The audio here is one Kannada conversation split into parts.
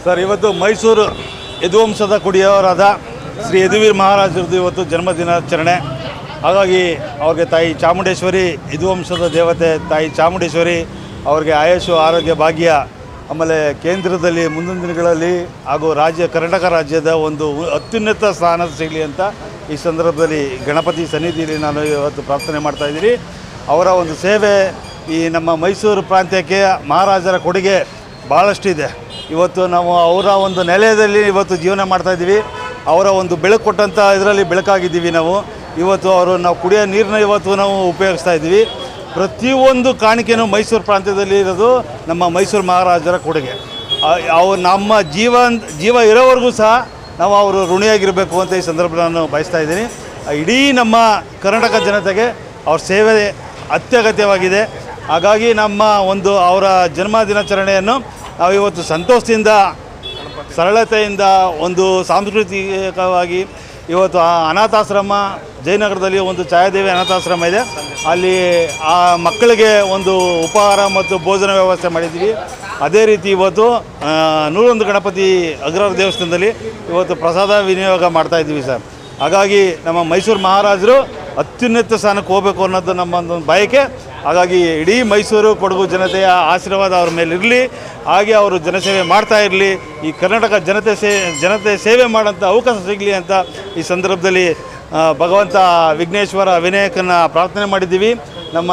ಸರ್, ಇವತ್ತು ಮೈಸೂರು ಯದುವಂಶದ ಕುಡಿಯವರಾದ ಶ್ರೀ ಯದುವೀರ್ ಮಹಾರಾಜರದ್ದು ಇವತ್ತು ಜನ್ಮದಿನಾಚರಣೆ. ಹಾಗಾಗಿ ಅವ್ರಿಗೆ ತಾಯಿ ಚಾಮುಂಡೇಶ್ವರಿ, ಯದುವಂಶದ ದೇವತೆ ತಾಯಿ ಚಾಮುಂಡೇಶ್ವರಿ ಅವ್ರಿಗೆ ಆಯುಷು, ಆರೋಗ್ಯ, ಭಾಗ್ಯ, ಆಮೇಲೆ ಕೇಂದ್ರದಲ್ಲಿ ಮುಂದಿನ ದಿನಗಳಲ್ಲಿ ಹಾಗೂ ಕರ್ನಾಟಕ ರಾಜ್ಯದ ಒಂದು ಅತ್ಯುನ್ನತ ಸ್ಥಾನ ಸಿಗಲಿ ಅಂತ ಈ ಸಂದರ್ಭದಲ್ಲಿ ಗಣಪತಿ ಸನ್ನಿಧಿಯಲ್ಲಿ ನಾನು ಇವತ್ತು ಪ್ರಾರ್ಥನೆ ಮಾಡ್ತಾಯಿದ್ದೀನಿ. ಅವರ ಒಂದು ಸೇವೆ ಈ ನಮ್ಮ ಮೈಸೂರು ಪ್ರಾಂತ್ಯಕ್ಕೆ ಮಹಾರಾಜರ ಕೊಡುಗೆ ಭಾಳಷ್ಟಿದೆ. ಇವತ್ತು ನಾವು ಅವರ ಒಂದು ನೆಲೆಯಲ್ಲಿ ಇವತ್ತು ಜೀವನ ಮಾಡ್ತಾಯಿದ್ದೀವಿ. ಅವರ ಒಂದು ಬೆಳಕು ಕೊಟ್ಟಂಥ ಇದರಲ್ಲಿ ಬೆಳಕಾಗಿದ್ದೀವಿ ನಾವು. ಇವತ್ತು ನಾವು ಕುಡಿಯೋ ನೀರನ್ನ ಇವತ್ತು ನಾವು ಉಪಯೋಗಿಸ್ತಾ ಇದ್ದೀವಿ. ಪ್ರತಿಯೊಂದು ಕಾಣಿಕೆಯೂ ಮೈಸೂರು ಪ್ರಾಂತ್ಯದಲ್ಲಿ ಇರೋದು ನಮ್ಮ ಮೈಸೂರು ಮಹಾರಾಜರ ಕೊಡುಗೆ. ನಮ್ಮ ಜೀವ ಇರೋವರೆಗೂ ಸಹ ನಾವು ಅವರು ಋಣಿಯಾಗಿರಬೇಕು ಅಂತ ಈ ಸಂದರ್ಭದಲ್ಲಿ ನಾನು ಬಯಸ್ತಾ ಇದ್ದೀನಿ. ಇಡೀ ನಮ್ಮ ಕರ್ನಾಟಕ ಜನತೆಗೆ ಅವ್ರ ಸೇವೆ ಅತ್ಯಗತ್ಯವಾಗಿದೆ. ಹಾಗಾಗಿ ನಮ್ಮ ಒಂದು ಅವರ ಜನ್ಮ ದಿನಾಚರಣೆಯನ್ನು ನಾವು ಇವತ್ತು ಸಂತೋಷದಿಂದ, ಸರಳತೆಯಿಂದ, ಒಂದು ಸಾಂಸ್ಕೃತಿಕವಾಗಿ ಇವತ್ತು ಅನಾಥಾಶ್ರಮ ಜಯನಗರದಲ್ಲಿ ಒಂದು ಛಾಯಾದೇವಿ ಅನಾಥಾಶ್ರಮ ಇದೆ. ಅಲ್ಲಿ ಆ ಮಕ್ಕಳಿಗೆ ಒಂದು ಉಪಹಾರ ಮತ್ತು ಭೋಜನ ವ್ಯವಸ್ಥೆ ಮಾಡಿದ್ದೀವಿ. ಅದೇ ರೀತಿ ಇವತ್ತು 101 ಗಣಪತಿ ಅಗ್ರಹಾರ ದೇವಸ್ಥಾನದಲ್ಲಿ ಇವತ್ತು ಪ್ರಸಾದ ವಿನಿಯೋಗ ಮಾಡ್ತಾಯಿದ್ದೀವಿ ಸರ್. ಹಾಗಾಗಿ ನಮ್ಮ ಮೈಸೂರು ಮಹಾರಾಜರು ಅತ್ಯುನ್ನತ ಸ್ಥಾನಕ್ಕೆ ಹೋಗಬೇಕು ಅನ್ನೋದು ನಮ್ಮ ಒಂದು ಬಯಕೆ. ಹಾಗಾಗಿ ಇಡೀ ಮೈಸೂರು ಕೊಡಗು ಜನತೆಯ ಆಶೀರ್ವಾದ ಅವ್ರ ಮೇಲೆ ಇರಲಿ. ಹಾಗೆ ಅವರು ಜನಸೇವೆ ಮಾಡ್ತಾ ಇರಲಿ. ಈ ಕರ್ನಾಟಕ ಜನತೆ ಸೇವೆ ಮಾಡೋಂಥ ಅವಕಾಶ ಸಿಗಲಿ ಅಂತ ಈ ಸಂದರ್ಭದಲ್ಲಿ ಭಗವಂತ ವಿಘ್ನೇಶ್ವರ ವಿನಾಯಕನ ಪ್ರಾರ್ಥನೆ ಮಾಡಿದ್ದೀವಿ. ನಮ್ಮ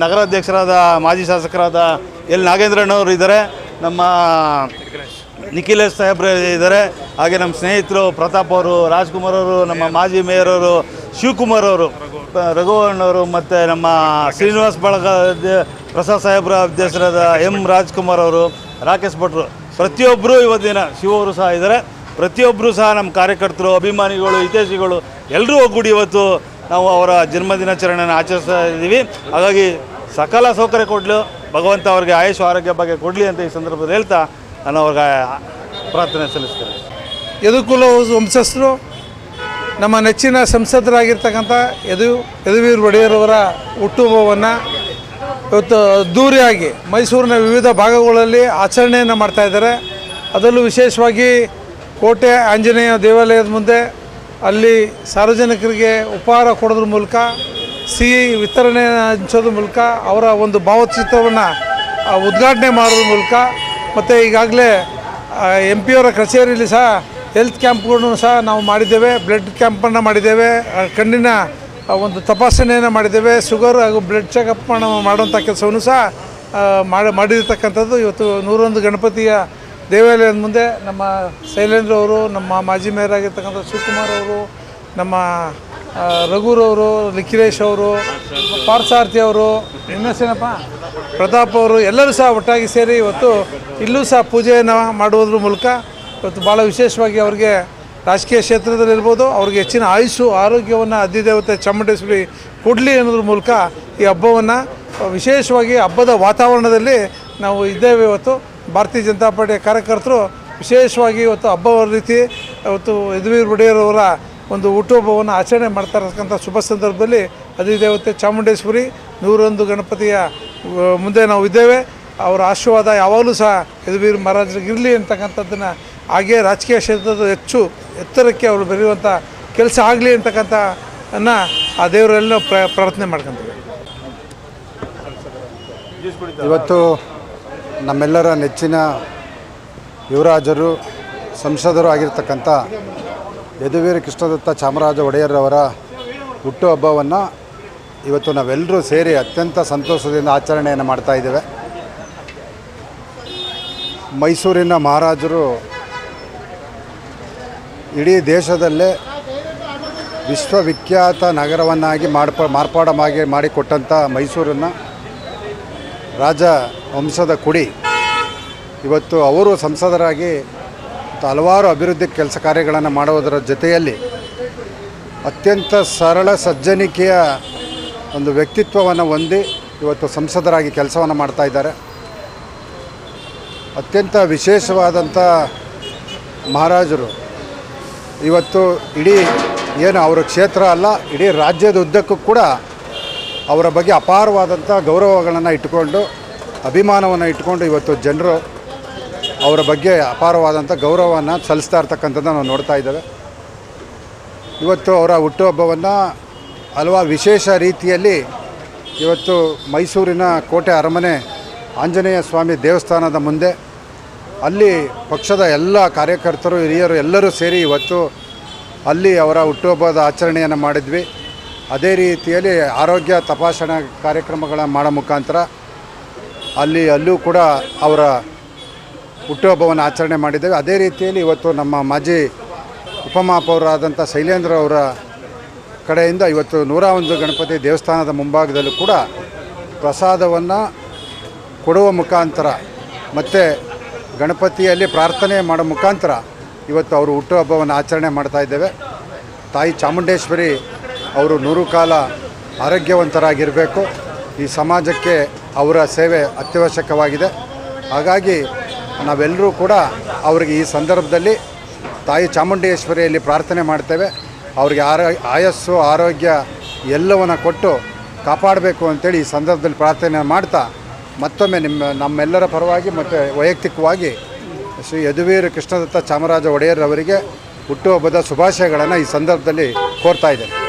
ನಗರಾಧ್ಯಕ್ಷರಾದ ಮಾಜಿ ಶಾಸಕರಾದ ಎಲ್ ನಾಗೇಂದ್ರಣ್ಣವರು ಇದ್ದಾರೆ, ನಮ್ಮ ನಿಖಿಲೇಶ್ ಸಾಹೇಬ್ರು ಇದ್ದಾರೆ, ಹಾಗೆ ನಮ್ಮ ಸ್ನೇಹಿತರು ಪ್ರತಾಪ್ ಅವರು, ರಾಜ್ಕುಮಾರ್ ಅವರು, ನಮ್ಮ ಮಾಜಿ ಮೇಯರ್ ಅವರು ಶಿವಕುಮಾರ್ ಅವರು, ರಘುವಣ್ಣವರು, ಮತ್ತು ನಮ್ಮ ಶ್ರೀನಿವಾಸ್ ಬಳಗ ಪ್ರಸಾದ್ ಸಾಹೇಬ್ರ ಅಧ್ಯಕ್ಷರಾದ ಎಂ ರಾಜ್ಕುಮಾರ್ ಅವರು, ರಾಕೇಶ್ ಭಟ್ರು, ಪ್ರತಿಯೊಬ್ಬರು ಇವತ್ತಿನ ಶಿವರು ಸಹ ಇದ್ದಾರೆ. ಪ್ರತಿಯೊಬ್ಬರು ಸಹ ನಮ್ಮ ಕಾರ್ಯಕರ್ತರು, ಅಭಿಮಾನಿಗಳು, ಹಿತೈಷಿಗಳು ಎಲ್ಲರೂ ಒಗ್ಗೂಡಿ ಇವತ್ತು ನಾವು ಅವರ ಜನ್ಮದಿನಾಚರಣೆಯನ್ನು ಆಚರಿಸ್ತಾ ಇದ್ದೀವಿ. ಹಾಗಾಗಿ ಸಕಲ ಸೌಕರ್ಯ ಕೊಡಲು ಭಗವಂತ ಅವ್ರಿಗೆ ಆಯುಷ್, ಆರೋಗ್ಯ ಬಗ್ಗೆ ಕೊಡಲಿ ಅಂತ ಈ ಸಂದರ್ಭದಲ್ಲಿ ಹೇಳ್ತಾ ನಾನು ಅವ್ರಿಗೆ ಪ್ರಾರ್ಥನೆ ಸಲ್ಲಿಸ್ತೇನೆ. ಯದುಕುಲ ವಂಶಸ್ಥರು, ನಮ್ಮ ನೆಚ್ಚಿನ ಸಂಸದರಾಗಿರ್ತಕ್ಕಂಥ ಯದುವೀರ್ ಒಡೆಯರವರ ಹುಟ್ಟುಹಬ್ಬವನ್ನು ಇವತ್ತು ಅದ್ದೂರಿಯಾಗಿ ಮೈಸೂರಿನ ವಿವಿಧ ಭಾಗಗಳಲ್ಲಿ ಆಚರಣೆಯನ್ನು ಮಾಡ್ತಾಯಿದ್ದಾರೆ. ಅದರಲ್ಲೂ ವಿಶೇಷವಾಗಿ ಕೋಟೆ ಆಂಜನೇಯ ದೇವಾಲಯದ ಮುಂದೆ ಅಲ್ಲಿ ಸಾರ್ವಜನಿಕರಿಗೆ ಉಪಹಾರ ಕೊಡೋದ್ರ ಮೂಲಕ, ಸಿಹಿ ವಿತರಣೆ ಹಂಚೋದ್ರ ಮೂಲಕ, ಅವರ ಒಂದು ಭಾವಚಿತ್ರವನ್ನು ಉದ್ಘಾಟನೆ ಮಾಡೋದ್ರ ಮೂಲಕ, ಮತ್ತು ಈಗಾಗಲೇ MP ಅವರ ಕಚೇರಿಯಲ್ಲಿ ಸಹ ಹೆಲ್ತ್ ಕ್ಯಾಂಪ್ಗಳನ್ನು ಸಹ ನಾವು ಮಾಡಿದ್ದೇವೆ. ಬ್ಲಡ್ ಕ್ಯಾಂಪನ್ನು ಮಾಡಿದ್ದೇವೆ, ಕಣ್ಣಿನ ಒಂದು ತಪಾಸಣೆಯನ್ನು ಮಾಡಿದ್ದೇವೆ, ಶುಗರ್ ಹಾಗೂ ಬ್ಲಡ್ ಚೆಕಪ್ ಮಾಡುವಂಥ ಕೆಲಸವನ್ನು ಸಹ ಮಾಡಿರ್ತಕ್ಕಂಥದ್ದು. ಇವತ್ತು 101 ಗಣಪತಿಯ ದೇವಾಲಯದ ಮುಂದೆ ನಮ್ಮ ಶೈಲೇಂದ್ರ ಅವರು, ನಮ್ಮ ಮಾಜಿ ಮೇಯರ್ ಆಗಿರ್ತಕ್ಕಂಥ ಶಿವಕುಮಾರ್ ಅವರು, ನಮ್ಮ ರಘುರವರು, ನಿಖಿಲೇಶ್ ಅವರು, ಪಾರ್ಥಸಾರಥಿ ಅವರು, ಇನ್ನೇನಪ್ಪ ಪ್ರತಾಪ್ ಅವರು, ಎಲ್ಲರೂ ಸಹ ಒಟ್ಟಾಗಿ ಸೇರಿ ಇವತ್ತು ಇಲ್ಲೂ ಸಹ ಪೂಜೆಯನ್ನು ಮಾಡುವುದ್ರ ಮೂಲಕ ಇವತ್ತು ಭಾಳ ವಿಶೇಷವಾಗಿ ಅವರಿಗೆ ರಾಜಕೀಯ ಕ್ಷೇತ್ರದಲ್ಲಿರ್ಬೋದು ಅವ್ರಿಗೆ ಹೆಚ್ಚಿನ ಆಯುಷು, ಆರೋಗ್ಯವನ್ನು ಅಧಿದೇವತೆ ಚಾಮುಂಡೇಶ್ವರಿ ಕೊಡಲಿ ಅನ್ನೋದ್ರ ಮೂಲಕ ಈ ಹಬ್ಬವನ್ನು ವಿಶೇಷವಾಗಿ ಹಬ್ಬದ ವಾತಾವರಣದಲ್ಲಿ ನಾವು ಇದ್ದೇವೆ. ಇವತ್ತು ಭಾರತೀಯ ಜನತಾ ಪಾರ್ಟಿಯ ಕಾರ್ಯಕರ್ತರು ವಿಶೇಷವಾಗಿ ಇವತ್ತು ಹಬ್ಬದ ರೀತಿ ಇವತ್ತು ಯದುವೀರ್ ಒಡೆಯರವರ ಒಂದು ಹುಟ್ಟುಹಬ್ಬವನ್ನು ಆಚರಣೆ ಮಾಡ್ತಾ ಇರತಕ್ಕಂಥ ಶುಭ ಸಂದರ್ಭದಲ್ಲಿ ಅಧಿದೇವತೆ ಚಾಮುಂಡೇಶ್ವರಿ 101 ಗಣಪತಿಯ ಮುಂದೆ ನಾವು ಇದ್ದೇವೆ. ಅವರ ಆಶೀರ್ವಾದ ಯಾವಾಗಲೂ ಸಹ ಯದುವೀರ್ ಮಹಾರಾಜರಿಗೆ ಇರಲಿ ಅಂತಕ್ಕಂಥದ್ದನ್ನು, ಹಾಗೆ ರಾಜಕೀಯ ಕ್ಷೇತ್ರದ ಹೆಚ್ಚು ಎತ್ತರಕ್ಕೆ ಅವರು ಬೆರೆಯುವಂಥ ಕೆಲಸ ಆಗಲಿ ಅಂತಕ್ಕಂಥನ್ನು ಆ ದೇವರೆಲ್ಲ ಪ್ರಾರ್ಥನೆ ಮಾಡ್ಕೊತೀವಿ. ಇವತ್ತು ನಮ್ಮೆಲ್ಲರ ನೆಚ್ಚಿನ ಯುವರಾಜರು, ಸಂಸದರು ಆಗಿರ್ತಕ್ಕಂಥ ಯದುವೀರ್ ಕೃಷ್ಣದತ್ತ ಚಾಮರಾಜ ಒಡೆಯರವರ ಹುಟ್ಟುಹಬ್ಬವನ್ನು ಇವತ್ತು ನಾವೆಲ್ಲರೂ ಸೇರಿ ಅತ್ಯಂತ ಸಂತೋಷದಿಂದ ಆಚರಣೆಯನ್ನು ಮಾಡ್ತಾಯಿದ್ದೇವೆ. ಮೈಸೂರಿನ ಮಹಾರಾಜರು ಇಡೀ ದೇಶದಲ್ಲೇ ವಿಶ್ವವಿಖ್ಯಾತ ನಗರವನ್ನಾಗಿ ಮಾಡಿಕೊಟ್ಟಂಥ ಮೈಸೂರನ್ನು ರಾಜ ವಂಶದ ಕುಡಿ ಇವತ್ತು ಅವರು ಸಂಸದರಾಗಿ ಹಲವಾರು ಅಭಿವೃದ್ಧಿ ಕೆಲಸ ಕಾರ್ಯಗಳನ್ನು ಮಾಡುವುದರ ಜೊತೆಯಲ್ಲಿ ಅತ್ಯಂತ ಸರಳ ಸಜ್ಜನಿಕೆಯ ಒಂದು ವ್ಯಕ್ತಿತ್ವವನ್ನು ಹೊಂದಿ ಇವತ್ತು ಸಂಸದರಾಗಿ ಕೆಲಸವನ್ನು ಮಾಡ್ತಾಯಿದ್ದಾರೆ. ಅತ್ಯಂತ ವಿಶೇಷವಾದಂಥ ಮಹಾರಾಜರು ಇವತ್ತು ಇಡೀ ಏನು ಅವರ ಕ್ಷೇತ್ರ ಅಲ್ಲ, ಇಡೀ ರಾಜ್ಯದ ಉದ್ದಕ್ಕೂ ಕೂಡ ಅವರ ಬಗ್ಗೆ ಅಪಾರವಾದಂಥ ಗೌರವಗಳನ್ನು ಇಟ್ಟುಕೊಂಡು, ಅಭಿಮಾನವನ್ನು ಇಟ್ಟುಕೊಂಡು ಇವತ್ತು ಜನರು ಅವರ ಬಗ್ಗೆ ಅಪಾರವಾದಂಥ ಗೌರವವನ್ನು ಸಲ್ಲಿಸ್ತಾ ಇರ್ತಕ್ಕಂಥದ್ದನ್ನು ನಾವು ನೋಡ್ತಾ ಇದ್ದೇವೆ. ಇವತ್ತು ಅವರ ಹುಟ್ಟುಹಬ್ಬವನ್ನು ಹಲವಾರು ವಿಶೇಷ ರೀತಿಯಲ್ಲಿ ಇವತ್ತು ಮೈಸೂರಿನ ಕೋಟೆ ಅರಮನೆ ಆಂಜನೇಯ ಸ್ವಾಮಿ ದೇವಸ್ಥಾನದ ಮುಂದೆ ಅಲ್ಲಿ ಪಕ್ಷದ ಎಲ್ಲ ಕಾರ್ಯಕರ್ತರು ಹಿರಿಯರು ಎಲ್ಲರೂ ಸೇರಿ ಇವತ್ತು ಅಲ್ಲಿ ಅವರ ಹುಟ್ಟುಹಬ್ಬದ ಆಚರಣೆಯನ್ನು ಮಾಡಿದ್ವಿ. ಅದೇ ರೀತಿಯಲ್ಲಿ ಆರೋಗ್ಯ ತಪಾಸಣಾ ಕಾರ್ಯಕ್ರಮಗಳ ಮಾಡೋ ಮುಖಾಂತರ ಅಲ್ಲೂ ಕೂಡ ಅವರ ಹುಟ್ಟುಹಬ್ಬವನ್ನು ಆಚರಣೆ ಮಾಡಿದ್ದೇವೆ. ಅದೇ ರೀತಿಯಲ್ಲಿ ಇವತ್ತು ನಮ್ಮ ಮಾಜಿ ಉಪಮಹಾಪೌರರಾದಂಥ ಶೈಲೇಂದ್ರ ಅವರ ಕಡೆಯಿಂದ ಇವತ್ತು 101 ಗಣಪತಿ ದೇವಸ್ಥಾನದ ಮುಂಭಾಗದಲ್ಲೂ ಕೂಡ ಪ್ರಸಾದವನ್ನು ಕೊಡುವ ಮುಖಾಂತರ ಮತ್ತು ಗಣಪತಿಯಲ್ಲಿ ಪ್ರಾರ್ಥನೆ ಮಾಡೋ ಮುಖಾಂತರ ಇವತ್ತು ಅವರು ಹುಟ್ಟುಹಬ್ಬವನ್ನು ಆಚರಣೆ ಮಾಡ್ತಾ ಇದ್ದೇವೆ. ತಾಯಿ ಚಾಮುಂಡೇಶ್ವರಿ ಅವರು 100 ಕಾಲ ಆರೋಗ್ಯವಂತರಾಗಿರಬೇಕು. ಈ ಸಮಾಜಕ್ಕೆ ಅವರ ಸೇವೆ ಅತ್ಯವಶ್ಯಕವಾಗಿದೆ. ಹಾಗಾಗಿ ನಾವೆಲ್ಲರೂ ಕೂಡ ಅವರಿಗೆ ಈ ಸಂದರ್ಭದಲ್ಲಿ ತಾಯಿ ಚಾಮುಂಡೇಶ್ವರಿಯಲ್ಲಿ ಪ್ರಾರ್ಥನೆ ಮಾಡ್ತೇವೆ. ಅವರಿಗೆ ಆಯಸ್ಸು ಆರೋಗ್ಯ ಎಲ್ಲವನ್ನು ಕೊಟ್ಟು ಕಾಪಾಡಬೇಕು ಅಂತೇಳಿ ಈ ಸಂದರ್ಭದಲ್ಲಿ ಪ್ರಾರ್ಥನೆ ಮಾಡ್ತಾ ಮತ್ತೊಮ್ಮೆ ನಮ್ಮೆಲ್ಲರ ಪರವಾಗಿ ಮತ್ತು ವೈಯಕ್ತಿಕವಾಗಿ ಶ್ರೀ ಯದುವೀರ್ ಕೃಷ್ಣದತ್ತ ಚಾಮರಾಜ ಒಡೆಯರ್ ಅವರಿಗೆ ಹುಟ್ಟುಹಬ್ಬದ ಶುಭಾಶಯಗಳನ್ನು ಈ ಸಂದರ್ಭದಲ್ಲಿ ಕೋರ್ತಾ ಇದ್ದೇನೆ.